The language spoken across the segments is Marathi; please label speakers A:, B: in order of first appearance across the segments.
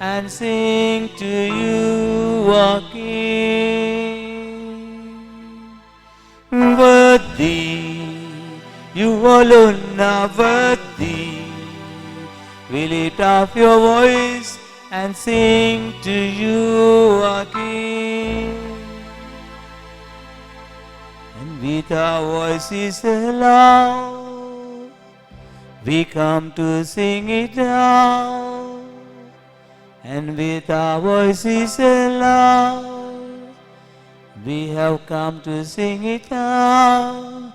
A: and sing to you, O King. Worthy, you alone are worthy. We lift up your voice and sing to you, O King. And with our voices aloud, we come to sing it out. And with our voices aloud, we have come to sing it out.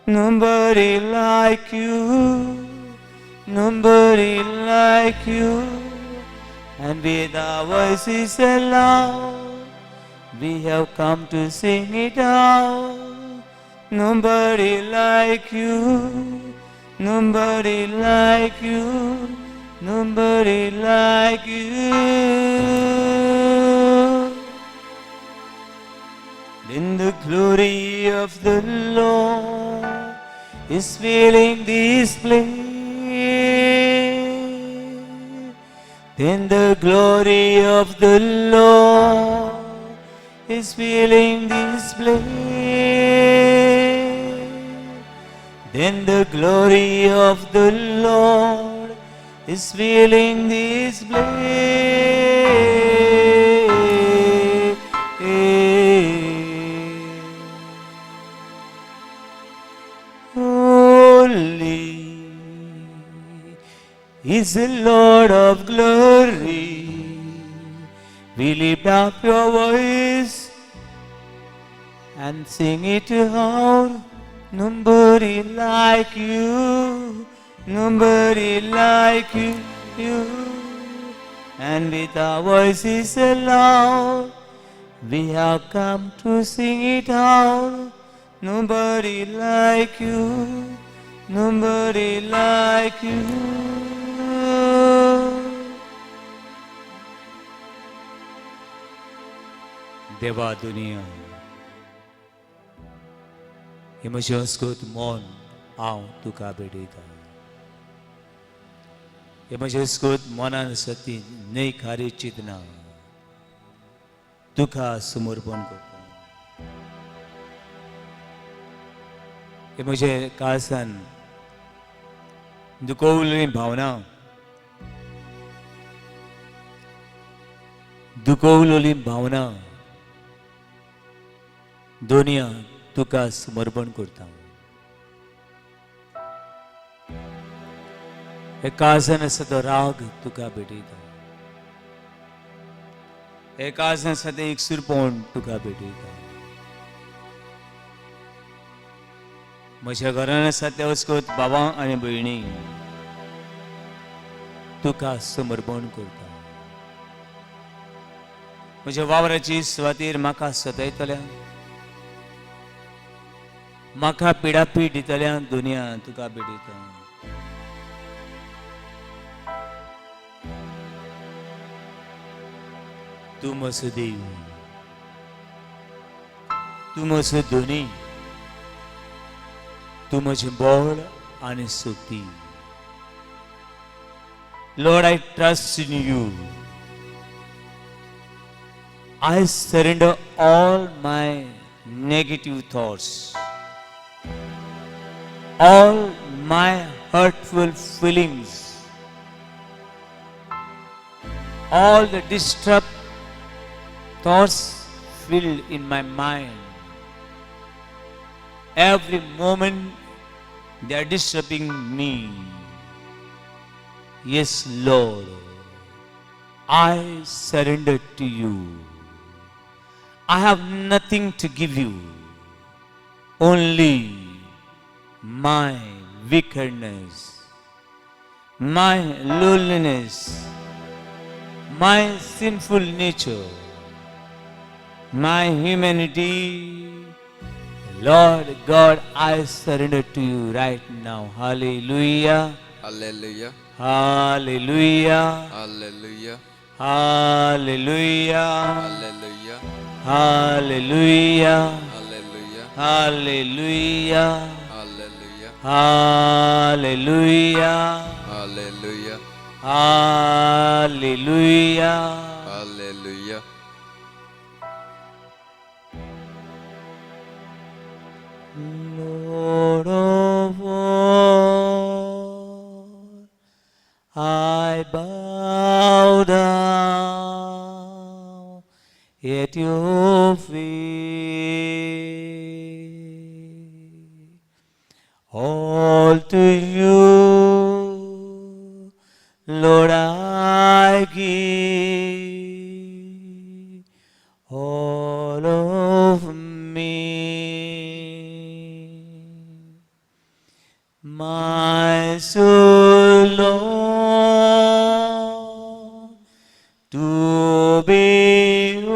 A: Nobody like you, nobody like you. And with our voices aloud, we have come to sing it out. Nobody like you, nobody like you, nobody like you. Then the glory of the Lord is filling this place. Then the glory of the Lord is filling this place. Then the glory of the Lord is filling this place. Holy is the Lord of glory. We lift up your voice and sing it out. Nobody like you, nobody like you. And with our voices aloud, we have come to sing it out. Nobody like you, nobody like you. देवा दुनिया हे म्हज्या अस्कोत मोन हांव तुका भेटयता. हे म्हज्या अस्कोत मोनान सती न्हय खारी चिंतना तुका समर्पण करता. हे म्हजे काळसान दुखवली भावना, दुखवलेली भावना दुनिया तुका समर्पण करता. हे काळजान आसा तो राग तुका भेटयता. हे काळजान आसा तें एकसुरपण तुका भेटयता. म्हज्या घरान आसा ते वचकोत भावां आनी भयणी तुका समर्पण करता. म्हज्या वावराची सुवातेर म्हाका सतयतल्या, म्हाका पिडापीड दितल्या दुनिया तुका भेटयता. तूं म्हजो देव, तूं म्हजो धोनी, तूं म्हजें बळ आनी शक्ती. Lord, I trust in you. I surrender all my negative thoughts, all my hurtful feelings, all the disturbed thoughts filled in my mind. Every moment they are disturbing me. Yes, Lord, I surrender to you. I have nothing to give you, only my wickedness, my loneliness, my sinful nature, my humanity. Lord God, I surrender to you right now. Hallelujah.
B: Hallelujah.
A: Hallelujah.
B: Hallelujah.
A: Hallelujah.
B: Hallelujah.
A: Hallelujah.
B: Hallelujah.
A: Hallelujah.
B: Hallelujah.
A: Hallelujah.
B: Hallelujah.
C: Hallelujah.
B: Hallelujah.
C: Lord of all, I bow down at your feet. All to you, Lord, I give all of me. My soul, Lord, to behold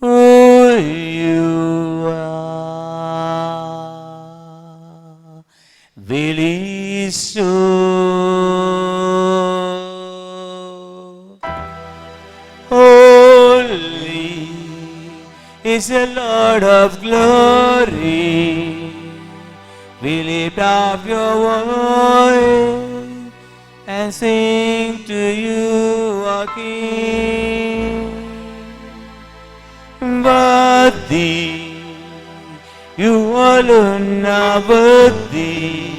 C: who you are, really so. Holy is the Lord of glory. We lift up your voice and sing to you, our King. Worthy, you alone are worthy.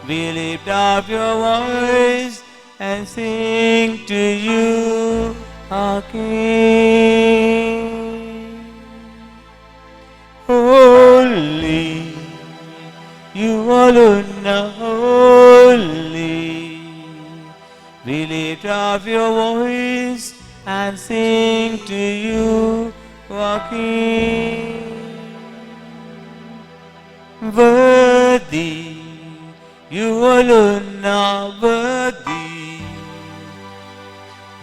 C: We lift up your voice and sing to you, our King. Holy, you alone are holy. We lift up your voice and sing to you, our King. Worthy, you alone are worthy.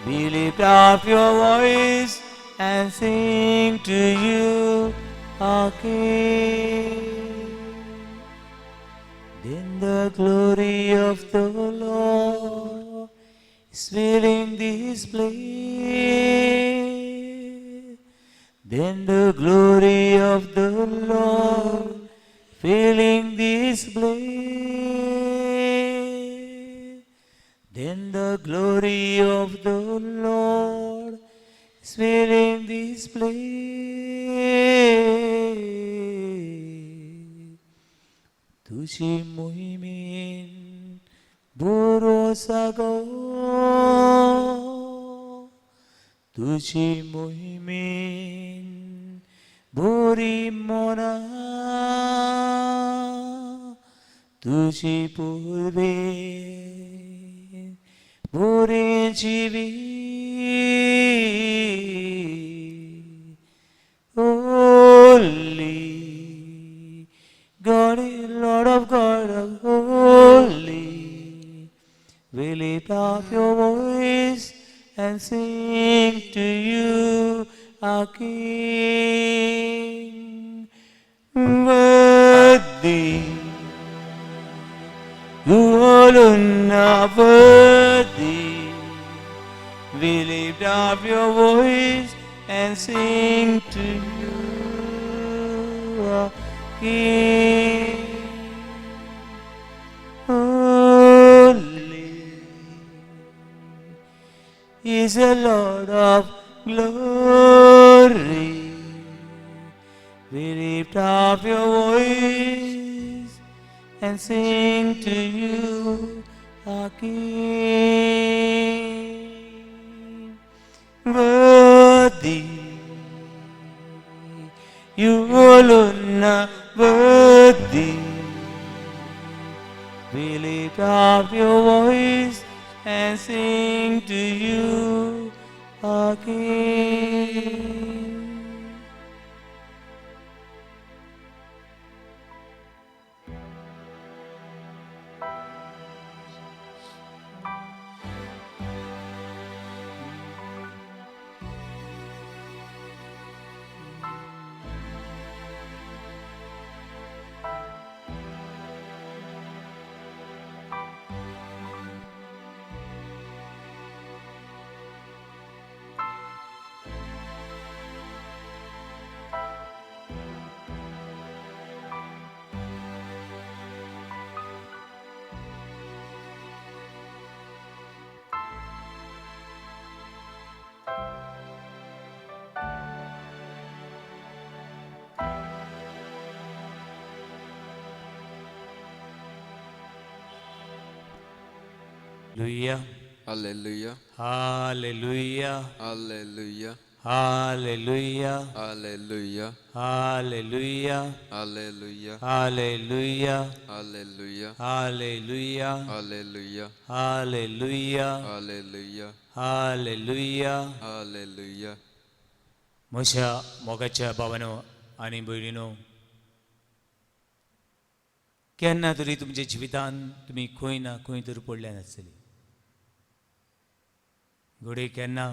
C: We lift up your voice and sing to you, our King. Then the glory of the Lord is filling this place. Then the glory of the Lord filling this place. Then the glory of the Lord is filling this place. Tusi muhimin burosago, tusi muhimin burimona, tusi purve burinchivi. Holy, God, Lord of God, holy. We lift up your voice and sing to you, our King. Worthy, you alone are worthy. We lift up your voice and sing to you, our King. Holy is the Lord of glory. We lift up your voice and sing to you, our King. Worthy, you alone are worthy. We lift up your voice and sing to you, our King.
A: Hallelujah.
B: Hallelujah.
A: Hallelujah.
B: Hallelujah.
A: Hallelujah.
B: Hallelujah.
A: Hallelujah.
B: Hallelujah.
A: Hallelujah.
B: Hallelujah.
A: Hallelujah.
B: Hallelujah.
A: Hallelujah.
B: Hallelujah.
A: Hallelujah.
B: Hallelujah.
A: म्हज्या मोगाच्या भावानो आनी भयणीनो, केन्ना तरी तुमच्या जिवितांत तुमी खंय ना खंय तरी पडल्यान आसतली. घोडे केन्ना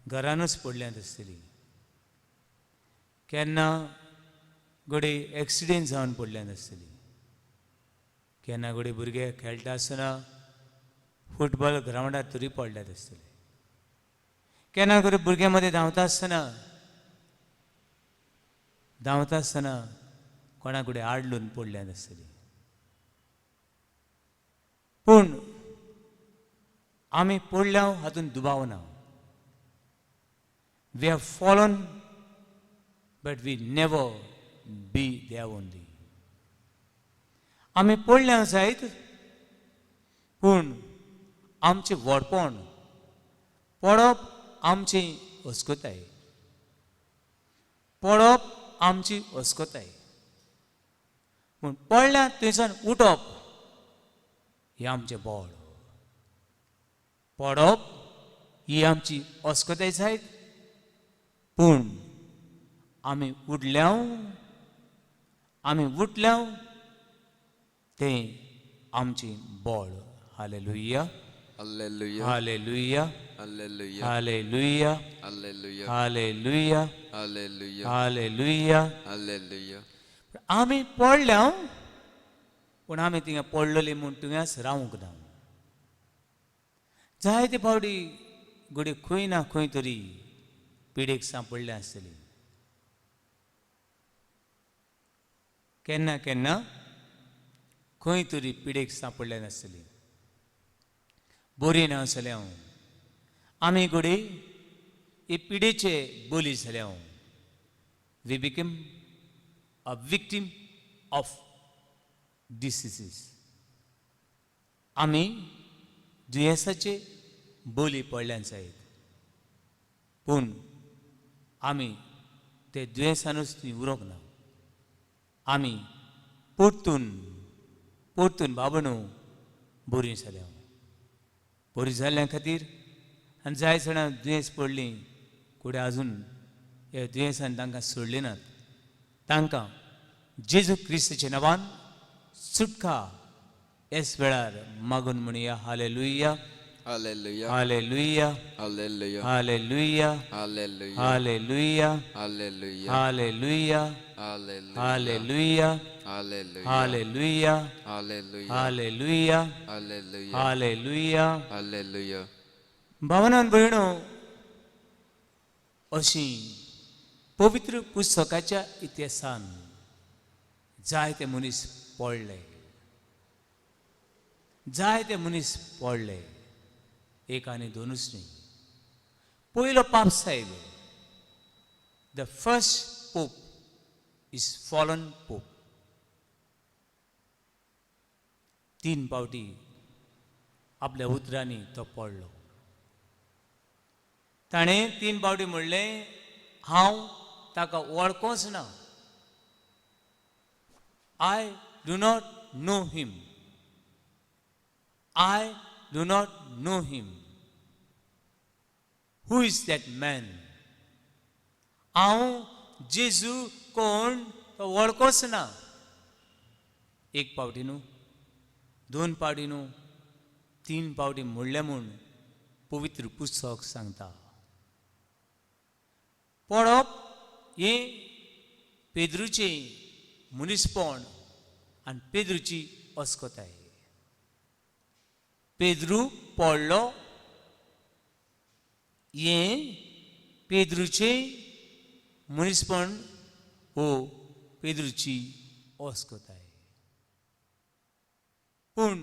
A: घरानूच पडल्यान आसतली, केन्ना घोडे एक्सिडेंट जावन पडल्यान आसतली, केन्ना घोडे भुरगे खेळटा आसतना फुटबॉल ग्रावंडार तरी पडल्यात आसतले, केन्ना घोडे भुरग्यां मदें धांवता आसतना कोणा कडेन आडलून पडल्यान आसतली. पूण आमी पडल्या हातून दुबाव ना. We have fallen but we never be there only. आमी पडल्या जायत, पूण आमचें व्हडपण, पडप आमची अस्कोताय, पडप आमची अस्कोताय, पूण पडल्या थंयसान उठप हें आमचें बळ. पडप ही आमची अस्कोताय जायत, पूण आमी उठल्या तें आमचें बळ. हालेलुया.
B: Hallelujah.
A: हालेलुया.
B: Hallelujah.
A: हालेलुया.
B: Hallelujah.
A: हालेलुया.
B: Hallelujah.
A: हालेलुया.
B: Hallelujah.
A: आमी पडल्या, पूण आमी थिंगा पडलेली म्हूण थिंगाच रावूंक ना. जायते फावटी घोडी खंय ना खंय तरी पिडेक सांपडल्या आसतली. केन्ना केन्ना खंय तरी पिडेक सांपडल्या नासतली. बरी नासल्या आमी घोडी हे पिडेचे बली जाल्या. We become a victim of diseases. आमी दुयेंसाचे बली पडल्यान जायत, पूण आमी ते दुयेंसानूच थंय उरोंक ना. आमी परतून बाबणू बरी जाल्या. बरी जाल्ल्या खातीर आनी जाय जाणां दुयेंस पडलीं, फुडें आजून हे दुयेंसान तांकां सोडले नात. तांकां जेजू क्रिस्ताच्या नांवान सुटका ह्याच वेळार मागून म्हणया. हालेलुया.
B: Hallelujah.
A: हालेलुया.
B: Hallelujah.
A: हालेलुया.
B: Hallelujah.
A: हालेलुया.
B: Hallelujah.
A: हालेलुया.
B: Hallelujah.
A: हालेलुया.
B: Hallelujah.
A: हालेलुया.
B: Hallelujah.
A: हालेलुया.
B: Hallelujah.
A: हालेलुया.
B: Hallelujah.
A: भावनान भयणो, अशी पवित्र पुस्तकाच्या इतिहासान जायते मनीस पडले. जायते मनीस पडले, एक आनी दोनूच न्ही. पयलो पाप साहेब, the first pope is fallen pope. 3 फावटी आपल्या उतरांनी तो पडलो. ताणें 3 फावटी म्हणलें, हांव ताका वळखोंच ना. I do not know him. I do not know him. Who is that man? हांव जेजू कोण तो वळखोच ना. 1 फावटी न्हू, 2 फावटी न्हू, 3 फावटी म्हणलें म्हूण पवित्र पुस्तक सांगता. पडप हें पेद्रूचें मनीसपण आनी पेद्रूची अस्कोताय. पेद्रू पडलो हें पेद्रूचें मनीसपण हो पेद्रूची अस्कोताय. पूण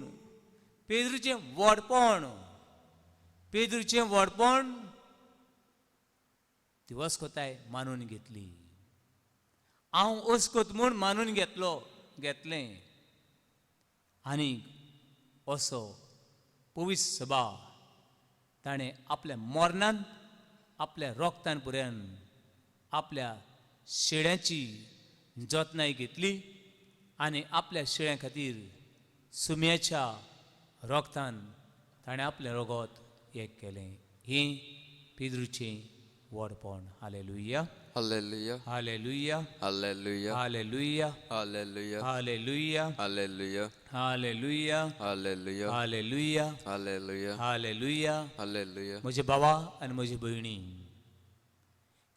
A: पेद्रूचें व्हडपण ती अस्कोताय मानून घेतली. हांव अस्कोत म्हूण मानून घेतलें आनी असो पवित्र सभा ताणें आपल्या मरणान आपल्या रोगतान पर्यंत आपल्या शेळ्यांची जतनाय घेतली आनी आपल्या शेळ्यां खातीर सुम्याच्या रोगतान ताणें आपलें रगत एक केलें. ही पेद्रूचें वडपण. हालेलुया,
B: Hallelujah.
A: हालेलुया,
B: Hallelujah.
A: हालेलुया,
B: Hallelujah.
A: हालेलुया,
B: Hallelujah.
A: हालेलुया,
B: Hallelujah.
A: हालेलुया,
B: Hallelujah.
A: हालेलुया.
B: Hallelujah.
A: म्हजे भावा आनी म्हजी भयणी,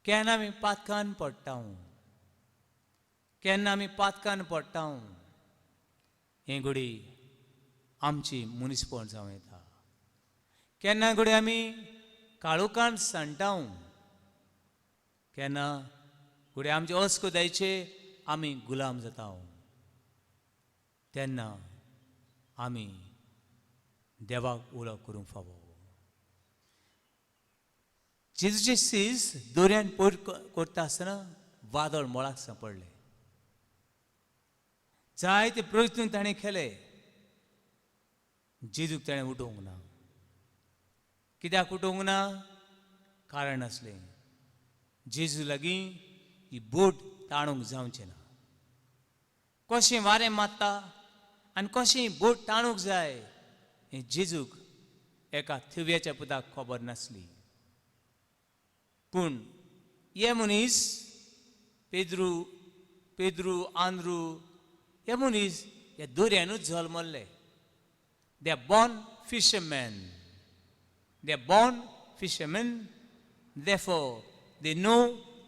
A: केन्ना आमी पातकान पडटा, केन्ना आमी पातकान पडटा, हें घडी आमची मनीसपण जावं येता. केन्ना घडी आमी काळोखान सांडटा, केन्ना घडी आमचे अस्कोतायेचे आमी गुलाम जाता. तेन्ना आमी देवाक उलो करूंक फावो. जेजूचे सीस दोरयान पोट करता आसतना वादळ मळाक सांपडलें. जायते प्रयत्न ताणें केले, जेजूक ताणें उठोवंक ना. कित्याक उठोवंक ना? कारण आसलें, जेजू लागीं ही बोट ताणूंक जावचें ना. कशें वारें मारता आनी कशें बोट ताणूंक जाय हें जेजूक एका थिव्याच्या पुताक खबर नासली. पूण हे मनीस पेद्रू आंद्रू हे मनीस ह्या दोरयानूच जल्मल्ले. They are born fisherman. They are born fishermen, therefore they know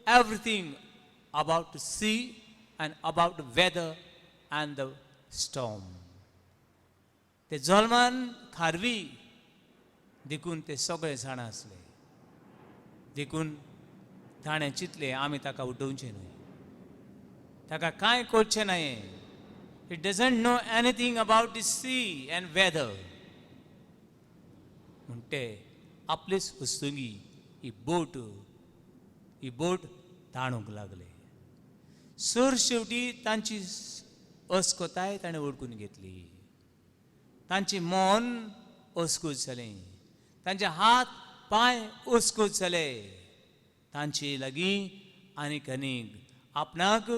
A: everything about the sea and about the weather and the storm. ते जल्मान खारवी देखून ते सगळे जाणा आसले. देखून ताणें चिंतलें आमी ताका उठोवचें न्हय, ताका कांय करचें न्हय. He doesn't know anything about the sea and weather. म्हणटे आपलेच हुस्तुंगी ही बोट ताणूंक लागले. सर शेवटी तांची अस्कोताय ताणें ओळखून घेतली. तांचें मन अस्कोत जालें, तांचे हात पांय अस्कोत जाले. तांचे लागीं आनीक आपणाक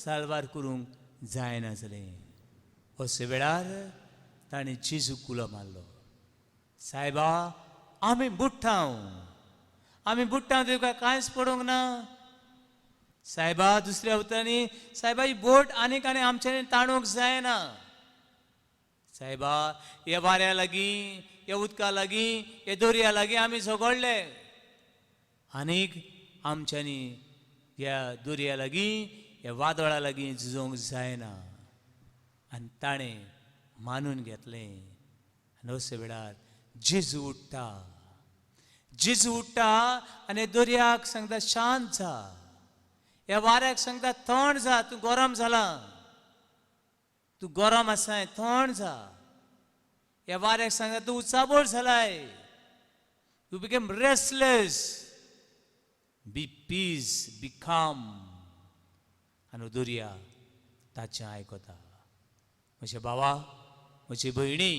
A: साल्वार करूंक जायना जालें. अशे वेळार ताणें जेजूक उलो मारलो, सायबा आमी बुडटा तुका कांयच पडोंक ना. सायबा दुसऱ्या उतरांनी, सायबा ही बोट आनीक आमच्यानी ताणूंक जायना. सायबा हे वाऱ्या लागीं, हे उदका लागीं, हे दर्या लागीं आमी झगडले, आनीक आमच्यांनी ह्या दर्या लागीं, ह्या वादळा लागीं झुजोंक जायना. आनी ताणें मानून घेतलें. आनी अशे वेळार जेजू उठ्ठा आनी दर्याक सांगता शांत जा. ह्या वाऱ्याक सांगता थंड जा, तूं गरम जाला, तूं गरम आसाय, थंड जा. ह्या वाऱ्याक सांगता तूं उचाबोळ जालाय, you became restless, be peace, be calm. आनी दर्या ताचें आयकता. म्हजे भावा, म्हजी भयणी,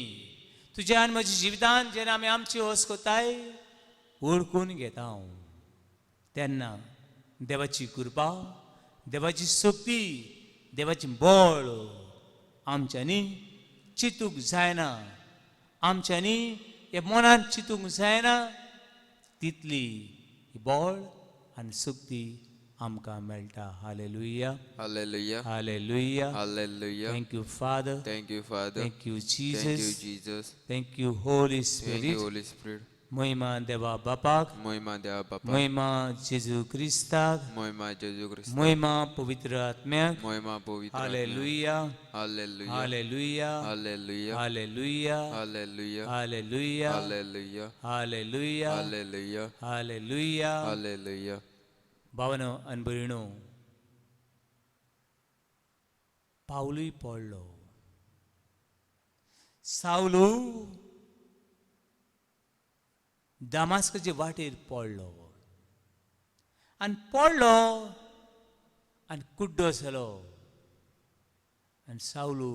A: तुज्या आनी म्हज्या जिवितान जेन्ना आमी आमची अस्कोताय ओळखून घेता, तेन्ना देवाची कृपा, देवाची शक्ती, देवाची बळ आमच्यांनी चिंतूंक जायना. आमच्यांनी हे मनान चिंतूंक जायना. तितली बळ आनी शक्ती आमकां मेळटा. Hallelujah,
B: Hallelujah.
A: हालेलुया.
B: Hallelujah.
A: Thank you, Father.
B: Thank you, Father.
A: Thank you,
B: Thank you,
A: Jesus.
B: Jesus.
A: Thank you, Holy
B: Thank
A: Spirit.
B: you, Holy Spirit.
A: महिमा देवा बापाक,
B: महिमा देवा बापा,
A: महिमा जेजू क्रिस्ताक,
B: महिमा जेजू ख्रिस्त,
A: महिमा पवित्र आत्म्याक.
B: महिमा पवित्र आत्म्याक.
A: हालेलुया,
B: Hallelujah.
A: हालेलुया,
B: Hallelujah.
A: हालेलुया,
B: Hallelujah.
A: हालेलुया,
B: Hallelujah.
A: हालेलुया,
B: Hallelujah.
A: हालेलुया.
B: Hallelujah.
A: भावनो आनी भयणो, पावलूय पडलो. सावलू दामास्काचे वाटेर पडलो आनी कुड्डो जालो. आनी सावलू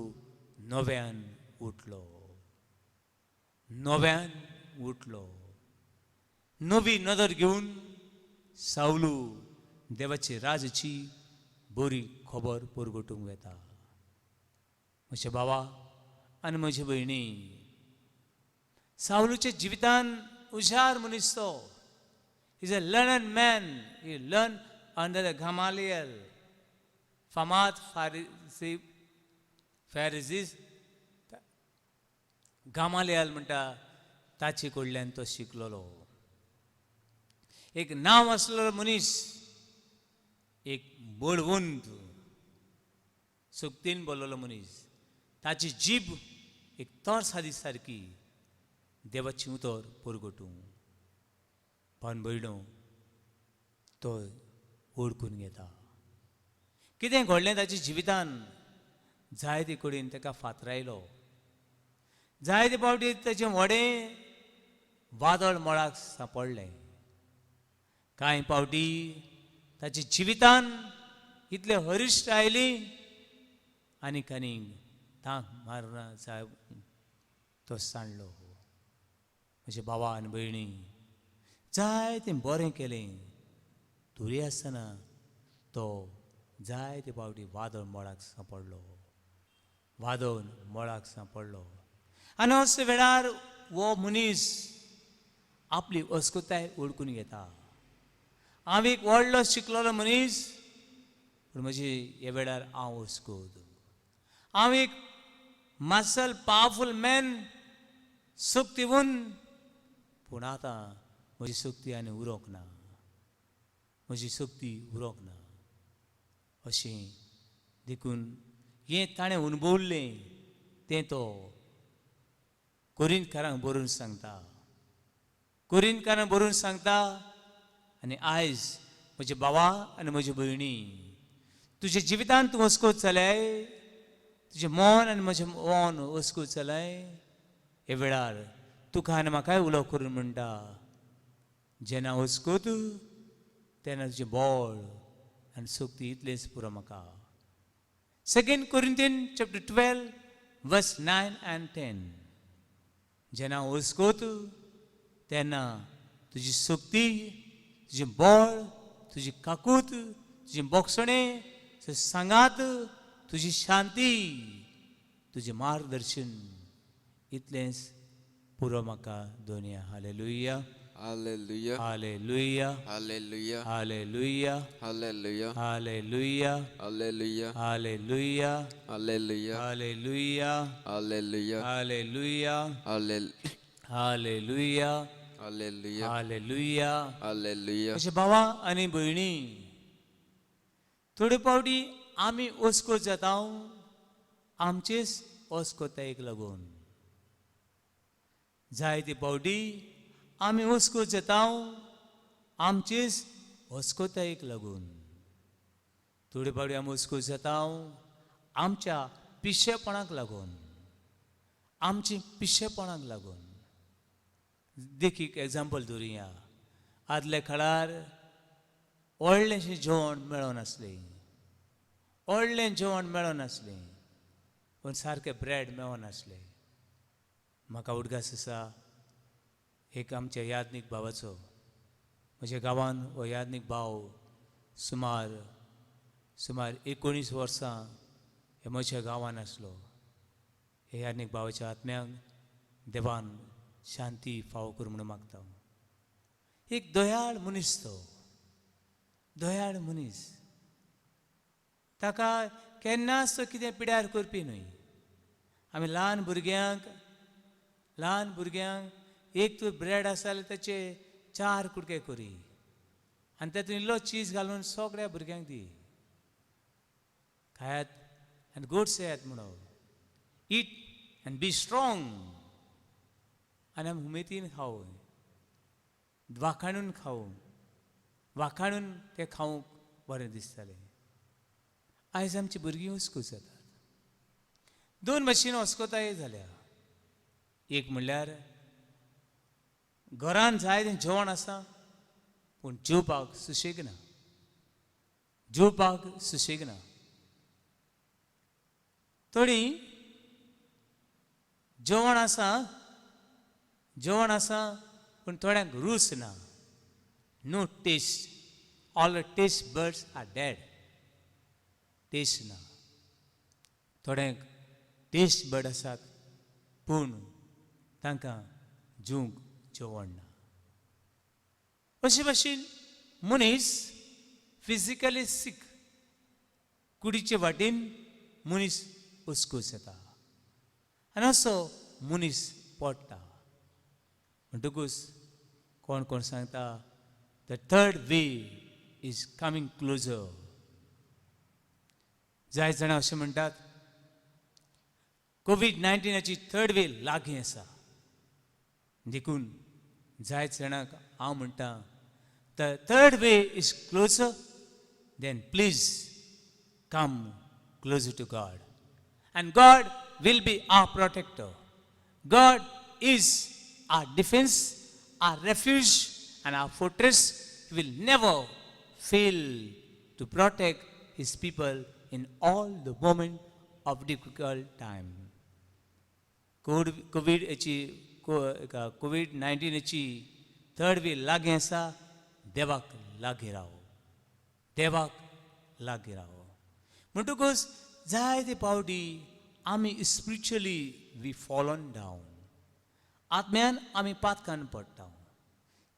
A: नव्यान उठलो. नव्यान उठलो. नवी नदर घेऊन सावलू देवाची राजाची बरी खबर परगटूंक येता. म्हजे भावा आनी म्हजे भयणी, सावलूच्या जिवितान हुशार मनीस तो. Is a learned man. He learn under the Gamaliel, फामाद फॅरिझीस. गमालियल म्हणटा ताचे कडल्यान तो शिकलेलो. एक नांव आसलेलो मनीस, एक बळवंत, सुक्तीन बोललेलो मनीस. ताची जीब एक तोर सादी सारकी देवाची उतर परगटूं. पण भयणो, तो ओळखून घेता. कितें घडलें ताच्या जिवितान जायते कडेन ताका फातरायलो. जायते फावटी ताचें व्हडें वादळ मळाक सांपडलें. कांय फावटी ताच्या जिवितान इतले हरिश्ट आयली आनीक थांक मारना साहेब तो सांडलो. म्हजे भावा आनी भयणी, जायतें बरें केलें तरी आसतना तो जायते फावटी वादळ मळाक सांपडलो. वादळ मळाक सांपडलो. आनी असल्या वेळार हो मनीस आपली अस्कुताय ओळखून घेता. हांव एक व्हडलो शिकलेलो मनीस, पूण म्हजी ह्या वेळार हांव अस्कोद. हांव एक मसल पावरफूल मॅन, सक्तीवन, पूण आतां म्हजी सक्ती आनी उरोंक ना. म्हजी सक्ती उरोंक ना. अशें देखून हें ताणें अणभवल्लें तें तो कोरिंथकारांक बरोवन सांगता. कोरिंथकारांक बरोवन सांगता. आनी आयज म्हजे भावा आनी म्हजे भयणी, तुज्या जिवितान तूं अस्कोत जाल्याय, तुजें मन आनी म्हजें मन अस्कोत जाल्याय, हे वेळार तुका आनी म्हाकाय उलो करून म्हणटा, जेन्ना अस्कोत तेन्ना तुजें बळ आनी सक्ती इतलेंच पुरो म्हाका. 2 Corinthians chapter 12 verse 9 and 10. जेन्ना अस्कोत तेन्ना तुजी सक्ती, तुजें बळ, तुजी काकूट, तुजें बोगसणें, तुजें सांगात, तुजी शांती, तुजें मार्गदर्शन इतलेंच पुरो म्हाका दोनया. हालेलुया,
B: Hallelujah.
A: हालेलुया,
B: Hallelujah.
A: हालेलुया,
B: Hallelujah.
A: हालेलुया,
B: Hallelujah.
A: हालेलुया,
B: Hallelujah.
A: हालेलुया,
B: Hallelujah.
A: हालेलुया,
B: Hallelujah.
A: हालेलुया,
B: Hallelujah.
A: हालेलुया.
B: Hallelujah.
A: अशें भावा आनी भयणी, थोडे फावटी आमी अस्कोत जाता आमचेच अस्कोतायेक लागून. जायते फावटी आमी अस्कोत जाता आमचेच अस्कोतायेक लागून. थोडे फावटी आमी अस्कोत जाता आमच्या पिशेपणाक लागून. आमचे पिशेपणाक लागून. देखीक एग्जाम्पल धरुया. आदल्या काळार व्हडलेंशें जेवण मेळनासलें. व्हडलें जेवण मेळनासलें, पूण सारकें ब्रेड मेळनासलें. म्हाका उडगास आसा एक आमच्या यादनीक भावाचो. म्हज्या गांवांत हो यादनीक भाव सुमार 19 वर्सां हे म्हज्या गांवांत आसलो. हे यादनीक भावाच्या आत्म्याक देवान शांती फावो करूं म्हणून मागता. एक दयाळ मनीस तो. दयाळ मनीस. ताका केन्नाच तो कितें पिड्यार करपी न्हय. आमी ल्हान भुरग्यांक एक तर ब्रेड आसा जाल्यार ताचे 4 कुडके करी आनी तातूंत इल्लो चीज घालून सगळ्या भुरग्यांक दी. खायात आनी गोडशे येयात म्हणो. ईट आनी बी स्ट्रॉंग. आनी आमी उमेदीन खावं. वाखाणून खावं. वाखाणून तें खावंक बरें दिसतालें. आयज आमची भुरगीं हुस्को जातात. 2 भाशेन हुस्कोताय जाल्या. एक म्हणल्यार घरान जायतें जेवण आसा पूण जेवपाक सुशेग ना. जेवपाक सुशेग ना. थोडी जेवण आसा जेवण आसा पूण थोड्यांक रूच ना. No taste. All the taste buds are dead. Taste ना. थोड्यांक टेस्ट बर्ड आसात पूण तांकां जेवंक जेवण ना. अशे भाशेन मनीस फिजिकली सीक कुडीचे वाटेन मनीस उसकूस येता आनी असो मनीस पडटा. म्हणटकूच कोण कोण सांगता the third wave is coming closer. जाय जाणां अशें म्हणटात कोविड-19ची थर्ड वेव लागीं आसा. देखून जायत जाणांक हांव म्हणटा the third wave is closer. Then please come closer to God and God will be our protector. God is our defense, our refuge and our fortress. He will never fail to protect his people in all the moment of difficult time. कोविड-19ची थर्ड वेव लागीं आसा. देवाक लागीं रावो. देवाक लागीं रावो. म्हणटकूच जायते पावटी आमी स्पिरिच्युअली वी फॉलन डावन. आत्म्यान आमी पातकान पडटा.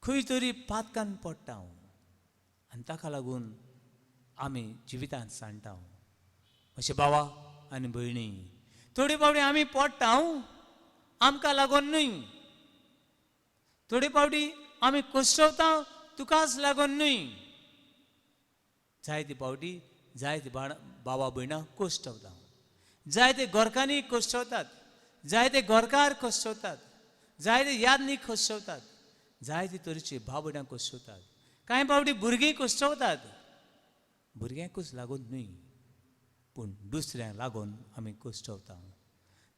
A: खंय तरी पातकान पडटा आनी ताका लागून आमी जिवितांत सांडटा. अशे भावा आनी भयणी, थोडे पावटी आमी पडटा आमकां लागून न्हय. थोडे पावटी आमी कोश्टवता तुकाच लागून न्हय. जायते पावटी जायते बाबा भयणां कोश्टवता. जायते गोरकांनी कोश्टवतात. जायते गोरकार कोश्टवतात. जायते यादनी कोश्टवतात. जायते तरेचे भाव भयणां कोश्टवतात. कांय पावटी भुरगीं कोश्टवतात. भुरग्यांकूच लागून न्हय पूण दुसऱ्यांक लागून आमी कोश्टवता.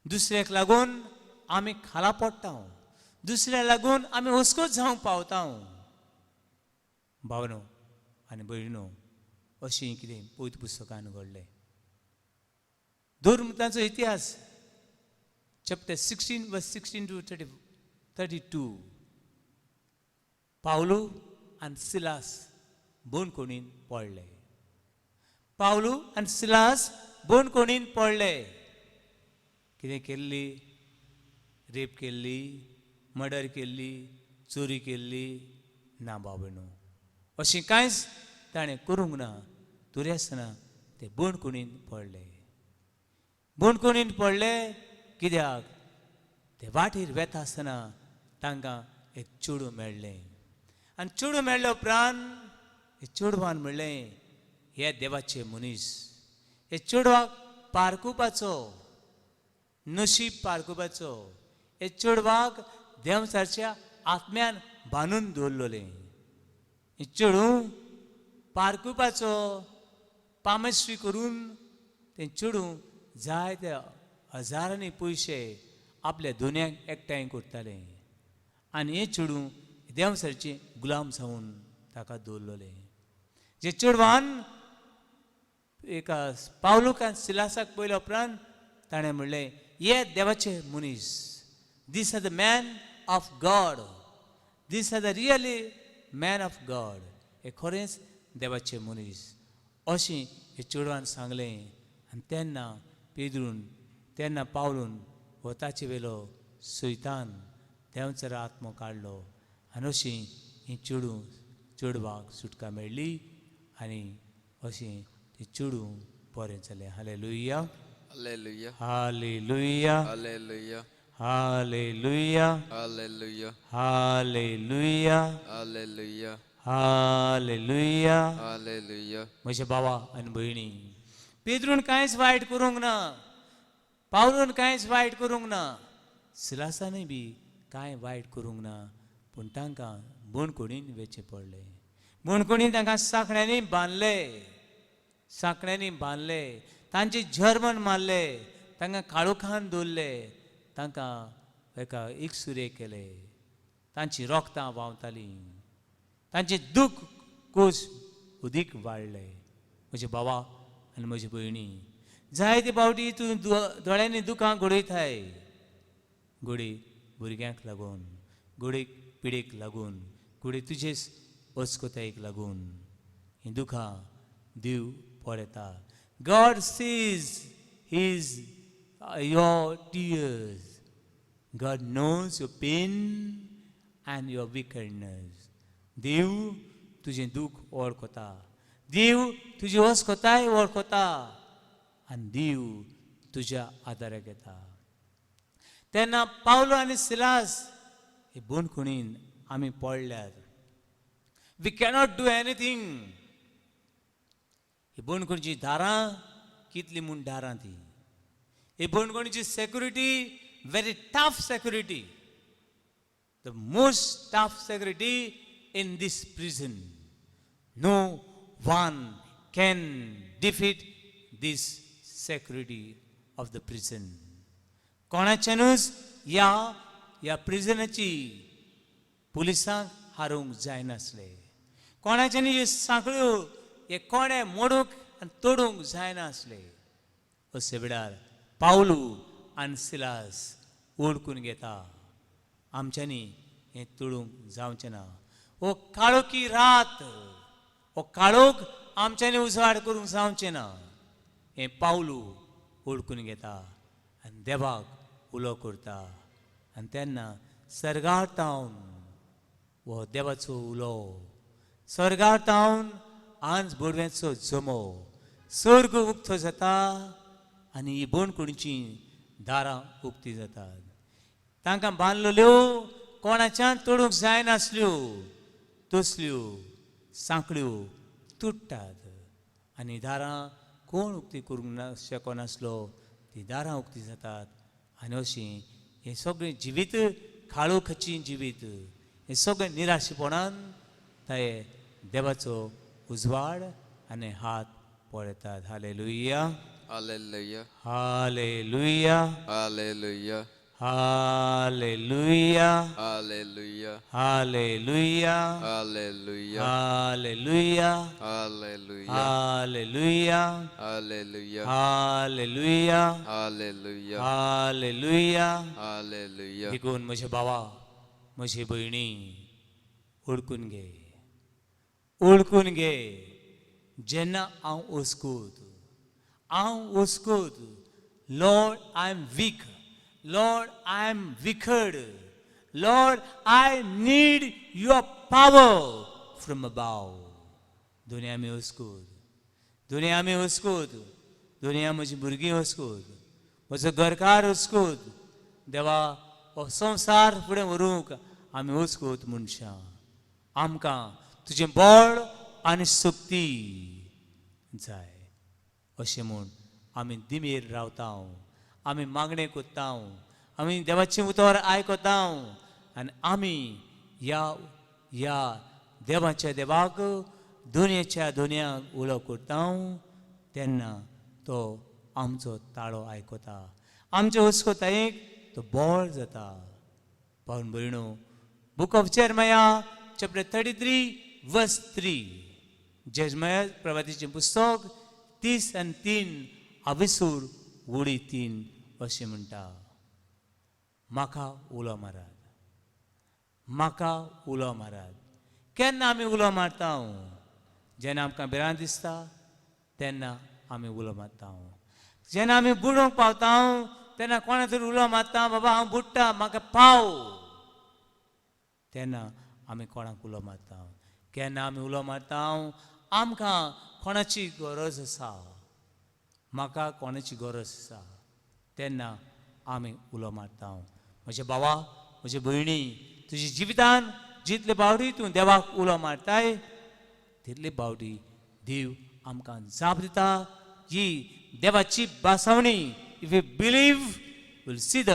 A: दुसऱ्याक लागून आमी खाला पडटा. दुसऱ्याक लागून आमी हुस्को जावंक पावता. भावनो आनी भयणीनो, अशें कितें पवित्र पुस्तकान घडलें. धर्मतांचो इतिहास चॅप्टर 16 verse 16 to 32. पावलो आनी सिलास बोन कोणीन पडले. पावलो आनी सिलास बोन कोणीन पडले. कितें केल्ली? रेप केल्ली, मर्डर केल्ली, चोरी केल्ली ना बाबणो. अशें कांयच ताणें करूंक ना. तरी आसतना ते बोन कोणीन पडले. बोन कोणीन पडले कित्याक ते वाटेर वेता आसतना तांकां एक चेडूं मेळ्ळें. आनी चेडूं मेळ्ळे उपरांत हे चेडवान म्हणलें हे देवाचे मनीस. हे चेडवाक पारकुपाचो, नशीब पारकुपाचो. हे चेडवाक देवचाच्या आत्म्यान बांदून दवरलेलें. हे चेडूं पारकुपाचो पामश्री करून तें चेडूं जायते हजारांनी पयशे आपल्या दोनयाक एकठांय करतालें आनी हें चेडूं देवचाचे गुलाम जावन ताका दवरलेलें. जे चेडवान एका पावलूक आनी सिलासाक पयल्या उपरांत ताणें म्हणलें हे देवाचे मनीस. These are the men of God. These are the really men of God. हे खरेंच देवाचे मनीस अशें हे चेडवान सांगलें. आनी तेन्ना पेद्रून तेन्ना पावलून वताचे वेलो सैतान देवचार आत्मो काडलो आनी अशीं ही चेडवाक सुटका मेळ्ळी आनी अशें तें चेडूं बरें जालें. Hallelujah,
B: Hallelujah.
A: हालेलुया,
B: Hallelujah.
A: हालेलुया,
B: Hallelujah.
A: हालेलुया,
B: Hallelujah.
A: हालेलुया.
B: Hallelujah.
A: म्हज्या भावा आनी भयणी, पेद्रून कांयच वायट करूंक ना. पावलून कांयच वायट करूंक ना. सिलासानूय बी कांय वायट करूंक ना. पूण तांकां बोणकुडीन वेचें पडलें. बोणकुडीन तांकां सांकण्यांनी बांदले. सांकण्यांनी बांदले. तांचे झरमन मारले. तांकां काळोखान दवरले. तांकां एका एकसुरे केले. तांची रोगतां व्हांवतालीं. तांचे दूख कोस उदीक वाडले. म्हजे भावा आनी म्हजी भयणी, जायते पावटी तूं दोळ्यांनी दुखां घडयताय. घडी भुरग्यांक लागून, घोडेक पिडेक लागून घोडे तुजेच अस्कोतायेक लागून ही दुखां देव पळयता. God sees his your tears. God knows your pain and your wickedness. देव तुजें दूख वळखता. देव तुजी अस्कोताय वळखता आनी देव तुज्या आदाराक येता. तेन्ना पावलो आनी सिलास हे बोनकुणीन आमी पडल्यात. We cannot do anything. ही बोनकुणीची दारां कितली म्हूण दारां ती. ही बोनकुणीची security very tough security, the most tough security in this prison. No one can defeat this security of the prison. कोणाच्यानूच या प्रिजनाची पुलिसांक हारूंक जायनासले. कोणाच्यानी ह्यो सांखळ्यो हे कोणे मोडूंक आनी तोडूंक जायनासले. अशे वेळार पावलू आनी सिलास ओळखून घेता आमच्यांनी हें तोडूंक जावचें ना. हो काळोखी रात, हो काळोख आमच्यांनी उजवाड करूंक जावचें ना. हें पावलू ओळखून घेता आनी देवाक उलो करता. आनी तेन्ना सर्गांतावन हो देवाचो उलो, सर्गांतावन आंज बोडव्याचो जमो सर्ग उक्तो जाता आनी ही बोनकुडीची दारां उक्ती जातात. तांकां बांदलेल्यो कोणाच्यान तोडूंक जायनासल्यो तसल्यो सांखळ्यो तुट्टात आनी दारां कोण उक्ती करूंक शकनासलो ती दारां उक्ती जातात. आनी अशीं हें सगळें जिवीत काळोखाची जिवीत हें सगळें निराशेपणान थंय देवाचो उजवाड आनी हात पळयतात. Hallelujah,
B: Hallelujah.
A: हालेलुया,
B: Hallelujah.
A: हालेलुया,
B: Hallelujah.
A: हालेलुया,
B: Hallelujah.
A: हालेलुया,
B: Hallelujah.
A: हालेलुया,
B: Hallelujah.
A: हालेलुया,
B: Hallelujah.
A: हालेलुया.
B: Hallelujah.
A: देखून म्हजे भावा म्हजी भयणी ओळखून घे, ओळखून घे. जेन्ना हांव ओस्कोत, Lord, I am weak. Lord, I am wicked. Lord, I need your power from above. दुनिया आमी ओस्कोत, दुनिया आमी ओस्कोत, दुनिया म्हजी भुरगीं ओस्कोत, म्हजो घरकार ओस्कोत. देवा हो संवसार फुडें व्हरूंक आमी ओस्कोत मनशां. आमकां तुजें बळ आनी शक्ती जाय अशें म्हूण आमी दिमेर रावता, आमी मागणें कोत्ता, आमी देवाचें उतर आयकता आनी आमी ह्या देवाच्या देवाक दुनियेच्या दुनियाक उलो करता. तेन्ना तो आमचो ताळो आयकता, आमचे हुस्कोतायेक तो बळ जाता. पावन भयणो, बूक ऑफ जेरमाया चॅप्टर 33 वर्स 3. जेरमाया प्रवादीचें पुस्तक 30 आनी 3 अविसूर उडी 3 अशें म्हणटा. म्हाका उलो मारात, म्हाका उलो मारात. केन्ना आमी उलो मारता? जेन्ना आमकां भिरांत दिसता तेन्ना आमी उलो मारता. जेन्ना आमी बुडोवंक पावता तेन्ना कोणा तरी उलो मारता, बाबा हांव बुडटा म्हाका पाव. तेन्ना आमी कोणाक उलो मारता. केन्ना आमी उलो मारता? आमकां कोणाची गरज आसा, म्हाका कोणाची गरज आसा, तेन्ना आमी उलो मारता. म्हजे भावा, म्हजे भयणी, तुज्या जिवितान जितले फावटी तूं देवाक उलो मारताय तितले फावटी देव आमकां जाप दिता. ही देवाची बासावणी. If you believe will see the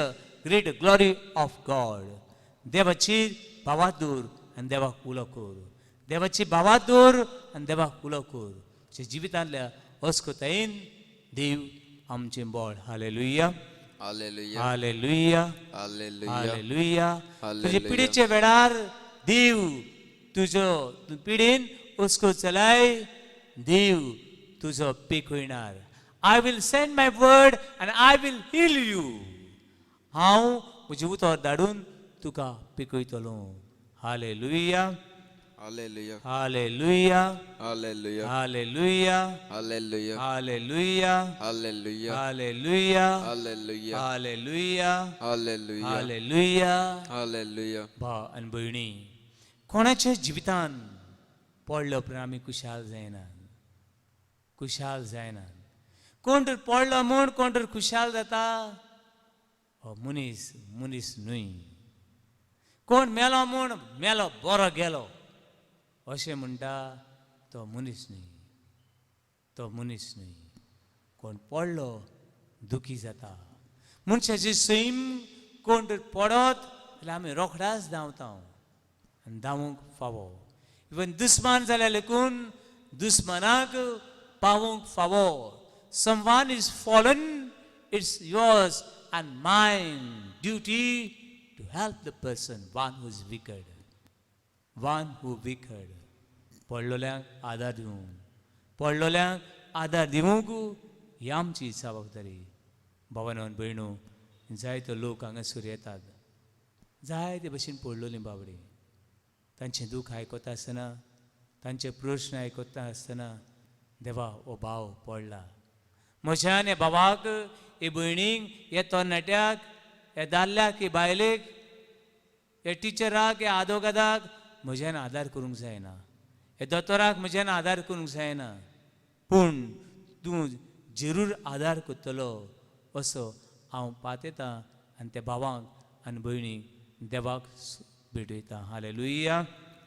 A: great glory of God. देवाची भावात दवर आनी देवाक उलो कर, देवाची भावात दवर आनी देवाक उलो कर. तुज्या जिवितांतल्या अस्कोतायेन देव आमचें बळ. Hallelujah,
B: Hallelujah.
A: हालेलुया,
B: Hallelujah.
A: हालेलुया.
B: Hallelujah.
A: तुजे पिडेच्या वेळार देव तुजो पिडेन अस्को चलाय, देव तुजो पीक होयणार. I will send my word and I will heal you. हांव म्हजें उतर धाडून तुका पिकयतलो. हालेलुया,
B: Hallelujah.
A: हालेलुया,
B: Hallelujah.
A: हालेलुया,
B: Hallelujah.
A: हालेलुया,
B: Hallelujah.
A: हालेलुया,
B: Hallelujah.
A: हालेलुया,
B: Hallelujah.
A: हालेलुया.
B: Hallelujah.
A: भाव आनी भयणी, कोणाच्या जिवितान पडलो उपरांत आमी खुशाल जायना, खुशाल जायना. कोण तर पडलो म्हूण कोण तर खुशाल जाता, हो मनीस मनीस न्हय. कोण मेलो म्हूण मेलो बरो गेलो अशें म्हणटा तो मनीस न्हय, तो मनीस न्हय. कोण पडलो दुखी जाता. मनशाची सैम कोण तर पडत जाल्यार आमी रोखडाच धांवता आनी धांवूंक फावो. इवन दुस्मान जाल्यार लेकून दुस्मानाक पावूंक फावो. Someone is fallen, it's yours and mine duty to help the person, one who is wicked, one who wicked. पडलोल्यांक आदार दिवंक, पडलोल्यांक आदार दिवंक ही आमची जबाबदारी. भावानो आनी भयणो, जायते लोक हांगासर येतात, जायते भशेन पडलोलीं बाबडी. तांचें दूख आयकता आसतना, तांचे प्रश्न आयकता आसतना देवा हो भाव पडला. म्हज्यान हे भावाक, हे भयणीक, हे तरणाट्याक, हे दादल्याक, हे बायलेक, हे टिचराक, हे आदोगादाक म्हज्यान आदार करूंक जायना. हे दोतोराक म्हज्यान आदार करूंक जायना. पूण तूं जरूर आदार करतलो असो हांव पातयतां आनी त्या भावांक आनी भयणीक देवाक भेटयता. हालेलुया,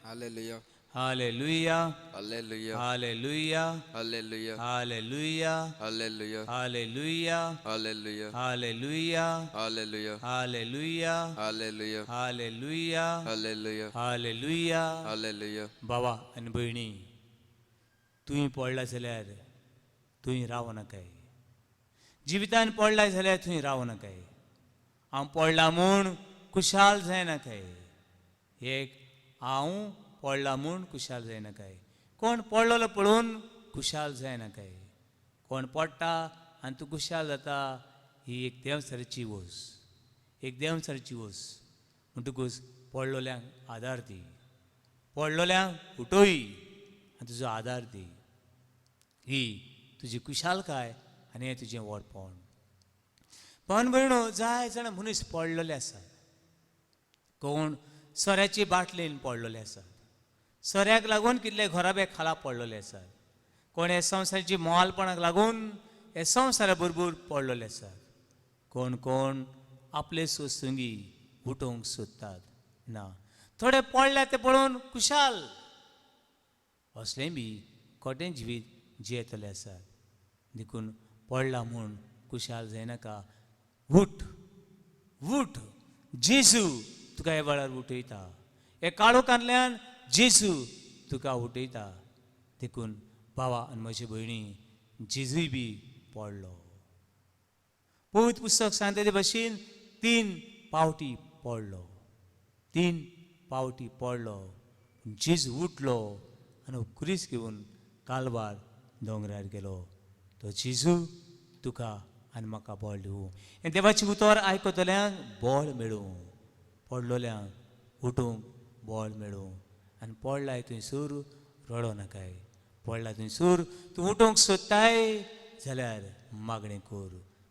B: Hallelujah.
A: हालेलुया,
B: Hallelujah.
A: हालेलुया,
B: Hallelujah.
A: हालेलुया,
B: Hallelujah.
A: हालेलुया,
B: Hallelujah.
A: हालेलुया,
B: Hallelujah.
A: हालेलुया,
B: Hallelujah.
A: हालेलुया,
B: Hallelujah.
A: हालेलुया.
B: Hallelujah.
A: भावा आनी भयणी, तुवें पडला जाल्यार तुवें रावं नाकाय. जिवितान पडला जाल्यार तुवें रावं नाकाय. हांव पडला म्हूण खुशाल जायनाकाय. एक हांव पडला म्हूण खुशाल जायनाकाय. कोण पडलेलो पळोवन खुशाल जायनाकाय. कोण पडटा आनी तूं खुशाल जाता ही एक देंवसराची वोस, एक देंवसराची वोस. म्हणटकूच पडलोल्यांक आदार दी, पडलोल्यांक उठोय आनी तुजो आदार दी. ही तुजी खुशालकाय आनी हें तुजें व्हडपण. पण भयणो, जाय जाणां मनीस पडलेले आसात. कोण सोऱ्याची बाटलेन पडलेले आसात, सोऱ्याक लागून कितले घराबे खाला पडलेले आसात. कोण हे संवसाराची मोलपणाक लागून हे संवसारा बरोबर पडलेले आसात. कोण कोण आपले सोसुंगी उठोवंक सोदतात. ना, थोडे पडले ते पळोवन खुशाल असलें बी खोटें जिवीत जियेतले आसात. देखून पडला म्हूण खुशाल जायनाका. उठ, उठ, जेजू तुका ह्या वेळार उठयता. हे काळोखांतल्यान जेजू तुका उठयता. देखून भावा आनी म्हजे भयणी, जेजूय बी पडलो. पवित्र पुस्तक सांगता ते भाशेन 3 पावटी पडलो, 3 पावटी पडलो. जेजू उठलो आनी क्रूस घेवन कालवार दोंगरार गेलो. तो जेजू तुका आनी म्हाका बळ दिवं. हे देवाची उतर आयकतल्यांक बळ मेळूं, पडलोल्यांक उठूंक बळ मेळूं. आनी पडलाय थंयसर रडो नाकाय. पडला थंयसर तूं उठोवंक सोदताय जाल्यार मागणें कर.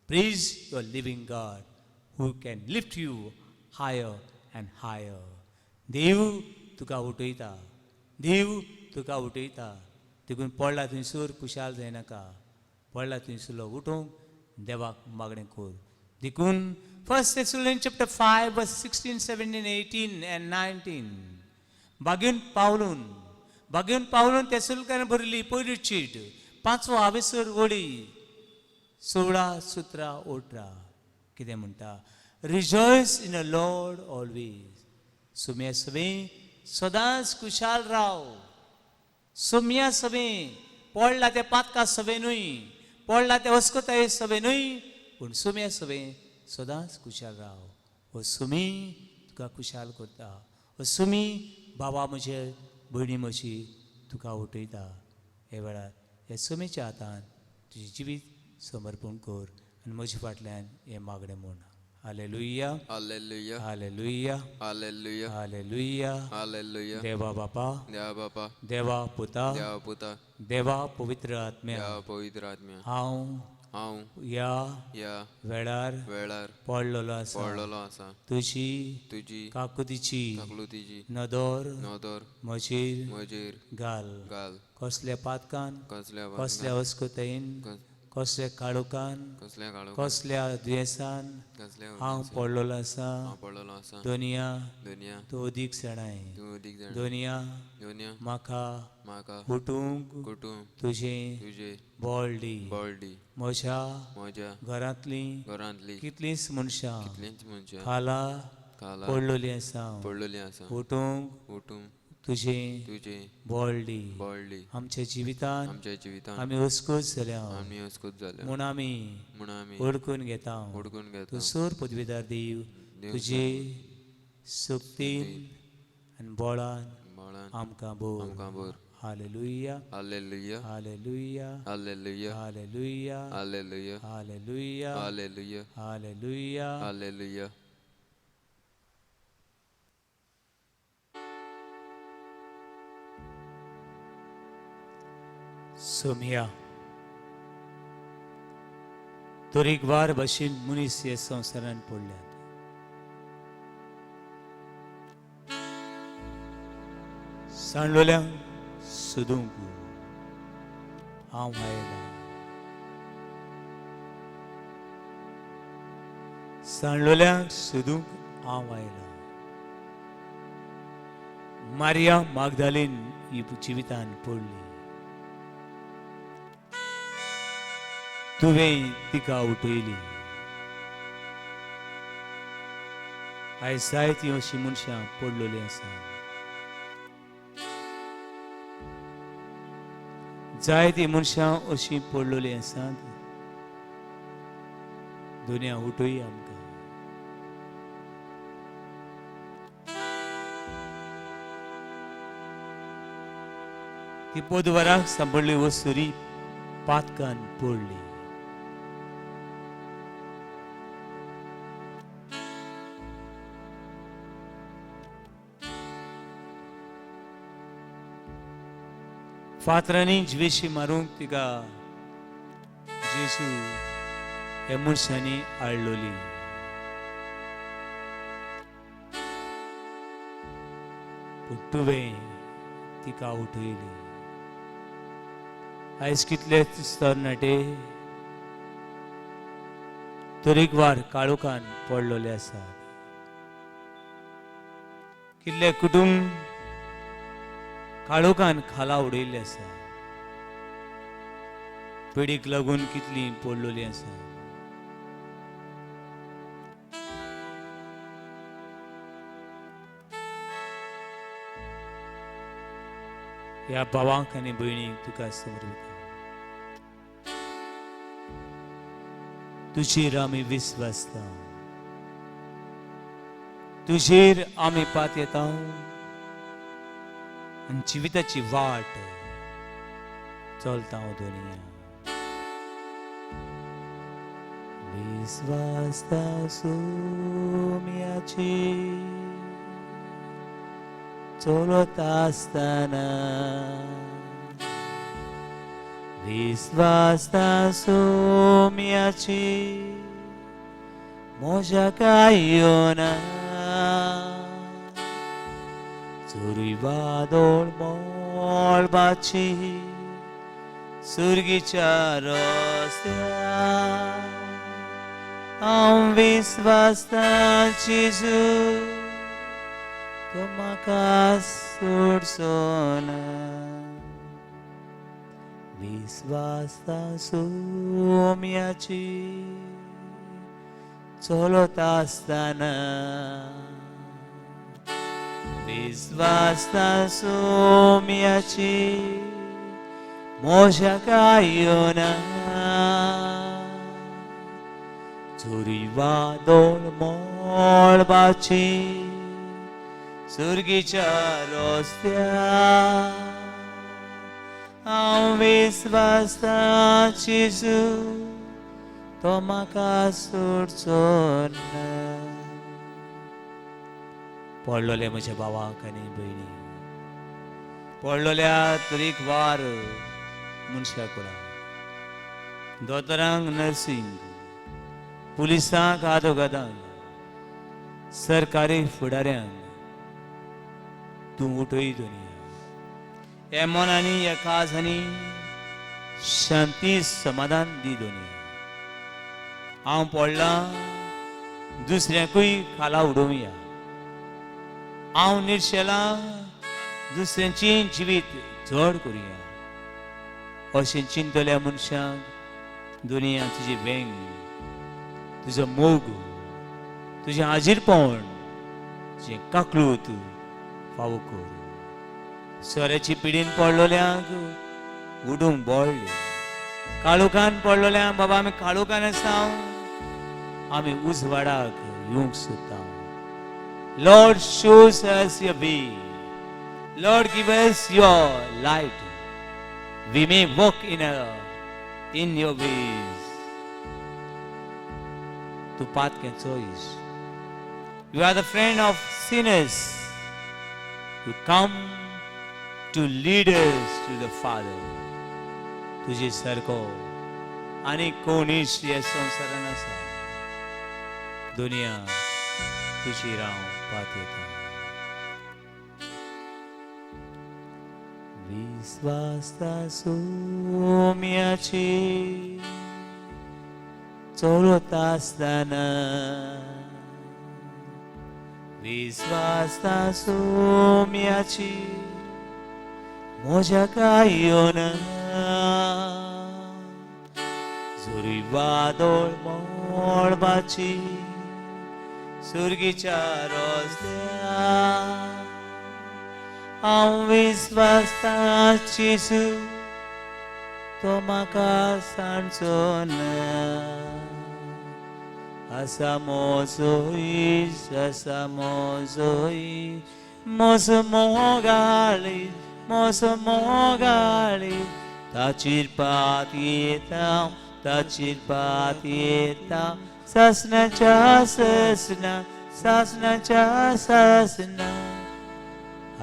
A: Praise your living God who can lift you higher and higher. देव तुका उठयता, देव तुका उठयता. देखून पडला थंयसर खुशाल जायनाका. पडला थंयसरलो उठोवंक देवाक मागणें कर. देखून 1 Thessalonians chapter 5 verse 16, 17, 18 and 19. बागेन पावलून तेसुलकान भरली पयली चीट 5वो हावेसर वडी 16, 17, 18 कितें म्हणटा? Rejoice in a Lord always. सुम्या सवें सदांच खुशाल राव. सुम्या सवें पडला ते पातका सवें न्हय, पडला ते वस्कोताये सवें न्हय, पूण सुम्या सवें सदांच खुशाल राव. हो सुमी तुका खुशाल करता. हो सुमी बाबा म्हजे भयणी म्हशी तुका उठयता. हे वेळार हे सुमीच्या हातान तुजें जिवीत समर्पण कर आनी म्हजे फाटल्यान हें मागणें म्हूण. Hallelujah,
B: hallelujah
A: hallelujah,
B: hallelujah
A: hallelujah.
B: Hallelujah
A: देवा बापा,
B: देवा बापा
A: देवा पुता,
B: देवा पुता
A: देवा पवित्र आत्म्या,
B: देवा पवित्र आत्म्या
A: हांव
B: हांव
A: ह्या
B: वेळार
A: वेळार पडलेलो आसा.
B: पडलेलो आसा.
A: तुजी
B: तुजी
A: काकुतीची
B: तकलुतीची
A: नदर
B: नदर
A: म्हजेर
B: म्हजेर
A: घाल.
B: घाल.
A: कसल्या पातकान,
B: कसल्या
A: कसल्या वस्कोतायेन, कसल्या काळोखान,
B: कसल्या काळो
A: कसल्या दुयेंसान
B: कसल्या
A: हांव पडलेलो आसा.
B: हांव पडलेलो आसा.
A: दुनिया
B: दुनिया
A: तूं अदीक जाणाय.
B: तूं अदीक जाण.
A: दुनिया
B: दुनिया
A: म्हाका
B: म्हाका
A: उठूंक
B: कुटुंब
A: तुजें
B: तुजे
A: बळडी.
B: बळडी
A: म्हज्या
B: म्हज्या
A: घरांतलीं
B: घरांतली
A: कितलींच मनशां
B: कितलींच मनशां
A: खाला
B: खाला
A: पडलेलीं आसा.
B: पडलेली आसा.
A: उठूंक
B: उठूंक
A: तुजें
B: तुजे
A: बळडी.
B: बळडी
A: आमच्या जिवितान
B: आमच्या जिवितान
A: आमी हुस्कूच जाल्या
B: आमी अस्कूत जाल्या
A: म्हूण आमी
B: म्हूण आमी
A: ओळखून घेता.
B: ओडकून
A: तूं
B: घेता.
A: सोर पदवीदार देव
B: देव
A: तुजे सुक्तीन आनी बळान
B: बळान
A: आमकां बोर.
B: आमकां बोर.
A: Hallelujah,
B: hallelujah
A: hallelujah,
B: hallelujah
A: hallelujah,
B: hallelujah
A: hallelujah,
B: hallelujah
A: hallelujah.
B: Hallelujah.
A: सोम्या तरेकवार भाशेन मनीस हे संवसारान पडल्यात. सांडलोल्यांक सोदूंक हांव आयला. सांडलोल्यांक सोदूंक हांव आयला. मारिया मागदालीन ही जिवितान पडली. तुवें तिका उठयली. आयज जायतीं अशीं मनशां पडलेलीं आसा. जायतीं मनशां अशीं पडलेलीं आसात. दुनिया उठय आमकां. ती पोदवराक सांपडली वस्तुरी पातकान पडली. फातरांनी ज्वेशी मारूंक तिका जेसू हे मनशांनी हाडलोली. पूण तुवें तिका उठयली. आयज कितलेच तरणाटे तरेकवार काळोखान पडलेले आसात. कितले कुटुंब काळोखान खाला उडयल्ले आसा. पिडीक लागून कितलीं पडलेलीं आसा. ह्या भावांक आनी भयणीक तुका समर्पिता. तुजेर आमी विस्वासता. तुजेर आमी पात येता आनी जिविताची वाट चलता दुनिया. विस्वासता सोम्याची चलत आसतना. विस्वासता सोम्याची म्हज्या कायोना. चोरी वादळ मोळबाची सुरगीच्या रस्त्यार हांव विस्वासता जेजू तो म्हाका सोडचो ना. विस्वासता सोम्याची चलत आसतना. विस्वासता सोम्याची म्हज्या कायोना. चोरी वादळ मोळबाची सुरगीच्या रस्त्यार हांव विस्वासता जेजू
C: तो म्हाका सोडचो ना.
A: पडलोले म्हज्या भावाक आनी भयणी, पडलोल्या तरेकवार मनशां कोणा, दोतोरांक नर्सिंग, पुलिसांक आदोगादांक, सरकारी फुडाऱ्यांक तूं उठय दुनिया. ह्या मनांनी ह्या काळजांनी शांती समाधान दी दुनिया. हांव पडलां दुसऱ्याकूय खाला उडोवया. हांव निर्शेलां दुसऱ्यांची जिवीत झड करुया. अशें चिंतल्या मनशाक दुनिया तुजी व्यंग, तुजो मोग, तुजें हाजीरपण, तुजें काकलूत फावो कर. सोऱ्याची पिडीन पडलोल्यांक उडूंक बोळ्ळे, काळोखान पडलोल्यांक बाबा आमी काळोखान आसा, आमी उजवाडाक येवंक सोदता. Lord, shows us your way. Lord, give us your light. We may walk in your ways. Tu path can choice. You are the friend of sinners. You come to lead us to the Father. तुझे सारको आनी कोणीच ह्या संवसारान आसा. दुनिया तुझी राव पात येता. विस्वासा सोम्याची चलत आसतना, विस्वासा सोम्याची म्हज्या कांय ना. जोरी वादळ मोडपाची सुरगीच्या रस्त्यार हांव विस्वासाची तो म्हाका सांडचो ना. आसा म्हजो इश्ट, आसा म्हजो इश्ट, म्हजो मोगाळी, म्हजो मोगाळी. ताचेर पात येता, ताचेर पात येता. सासनाच्या सासना, सासनाच्या सासना.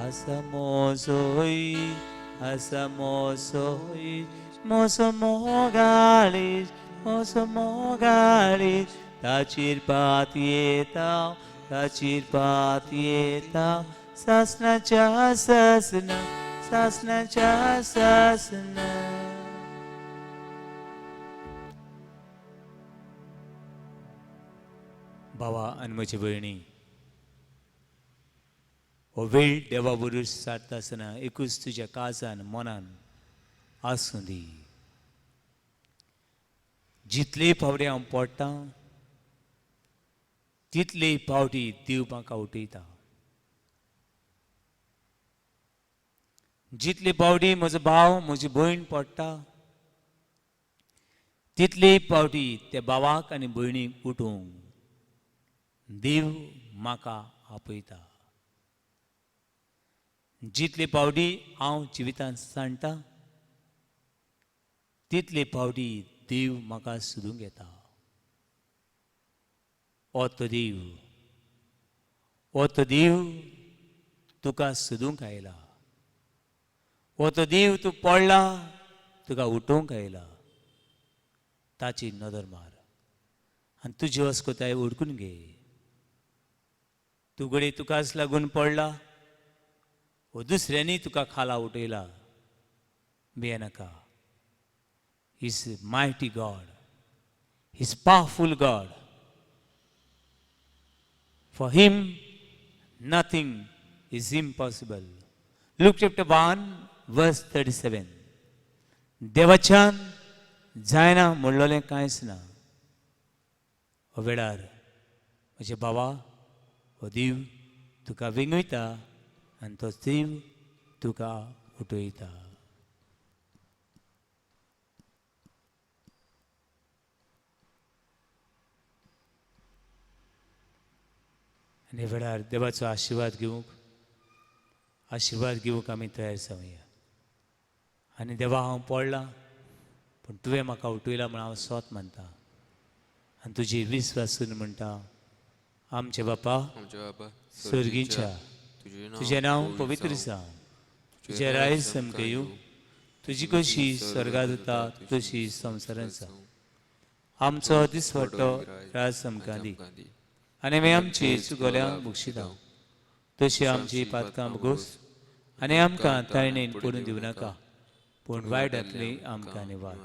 A: आसा म्हजो इश्ट, आसा म्हजो इश्ट, म्हजो मोगाळी, म्हजो मोगाळी. ताचेर पात येता, ताचेर पात येता. सासनाच्या सासना, सासनाच्या सासना. भावा आनी म्हजी भयणी, हो वेळ देवा बरोबर सारता आसतना एकूच तुज्या काळजान मनान आसूं दी. जितले फावटी हांव पडटां तितले फावटी देव म्हाका उठयता. जितले फावटी म्हजो भाव म्हजी भयण पडटा तितले फावटी त्या भावाक आनी भयणीक उठोवंक देव म्हाका आपयता. जितले फावटी हांव जिवितांत सांडटा तितले फावटी देव म्हाका सोदूंक येता. हो तो देव तुका सोदूंक आयला. हो तो देव तूं पडला तुका उठोवंक आयला. ताची नदर मार आनी तुजी अस्कोताय ओळखून घे. तूं घडी तुकाच लागून पडला वो दुसऱ्यांनी तुका खाला उठयला, भियेनाका. He is mighty God, he is powerful God. For him nothing is impossible. Luke chapter 1 verse 37. देवाच्यान जायना म्हणलोलें कांयच ना. हो वेळार म्हजे बाबा हो देव तुका विंगयता आनी तो देव तुका उठयता. आनी वेळार देवाचो आशिर्वाद घेवंक आमी तयार जावया. आनी देवा हांव पडलां पूण तुवें म्हाका उठयला म्हण हांव सोत मानता. आनी तुजी विस्वासून म्हणटा आमचे बापा
B: आमच्या बाबा
A: स्वर्गीच्या तुझें नांव पवित्र जावं तुझें राय समके येवं तुजी कशी स्वर्गात जाता तशी संवसारांत जावं आमचो दिसवटो रास आमकां दी आनी आमी आमची चुकोल्यांक बक्षितां तशी आमची पातकां बगोस आनी आमकां ताळणेन पडून दिवं नाका पूण वायटांतली आमकां निवार